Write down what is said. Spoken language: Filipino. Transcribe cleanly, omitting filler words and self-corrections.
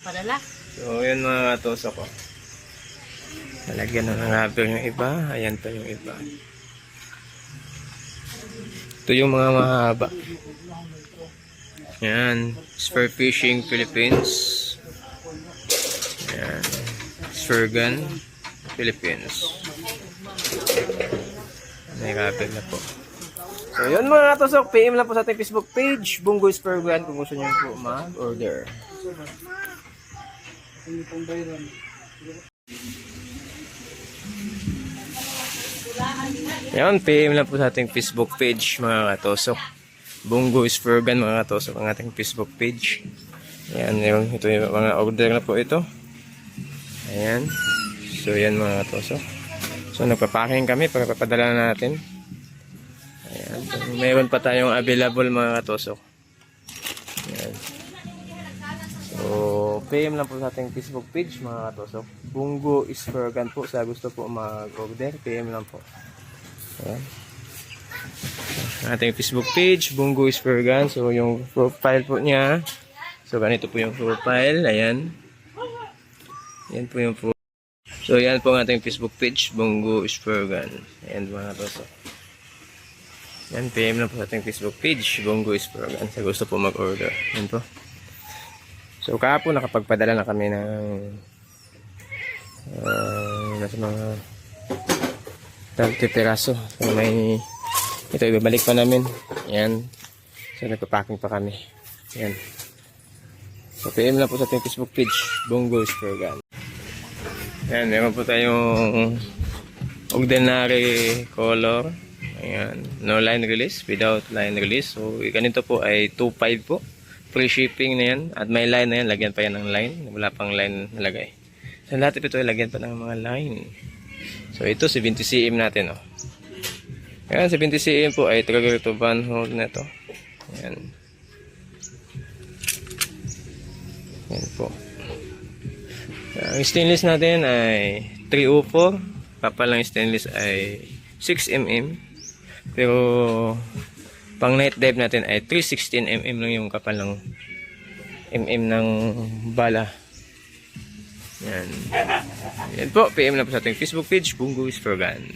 Padala. So, yun mga tusok ko. Nalagyan na ng rubber yung iba. Ayan pa yung iba. Ito yung mga mahaba. Ayan. Spur Fishing Philippines. Ayan. Spur Gun Philippines. May rubber na po. So, yun mga tusok. PM lang po sa ating Facebook page. Bungo Spur Gun kung gusto nyo po mag-order. Yan, PM lang po sa ating Facebook page mga katosok. Bungo Spur Gun mga katosok ang ating Facebook page. Yan, ito yung mga order na po ito. Ayan. So yan mga katosok. So nagpapacking kami para papadala natin. Ayan. So, mayroon pa tayong available mga katosok. Ayan. So PM lang po sa ating Facebook page mga katosok. Bungo Spur Gun po sa gusto po mag-order. PM lang po. Ayan. Ating Facebook page, Bungo Spur Gun. So, yung profile po niya. So, ganito po yung profile. Ayan. Ayan po yung profile. So, ayan po ang ating Facebook page, Bungo Spur Gun. Ayan mga toso. Ayan, PM lang po sa ating Facebook page, Bungo Spur Gun. Sa gusto po mag-order. Ayan po. So, kahapon nakapagpadala na kami ng nasa mga 30 piraso. So, may ito ibabalik pa namin. Ayan. So nagpa-packing pa kami. Ayan. So PM lang po sa ating Facebook page, Bungo Spur Gun. Ayan, meron po tayong ordinary color. Ayan. No line release, without line release. So ganito po ay 2.5 po. Free shipping na yan. At may line na yan, lagyan pa yan ng line. Wala pang line nalagay. So lahat ito ay lagyan pa ng mga line. So ito 70 cm natin, oh. Ayan, 70 cm po ay trigger to van hold na ito. Ayan. Ayan po. Ang stainless natin ay 304. Kapal ng stainless ay 6 mm. Pero pang night dive natin ay 316 mm lang yung kapal ng mm ng bala. Ayan. Ayan po, PM na po sa ating Facebook page, Bungo Spur Gun.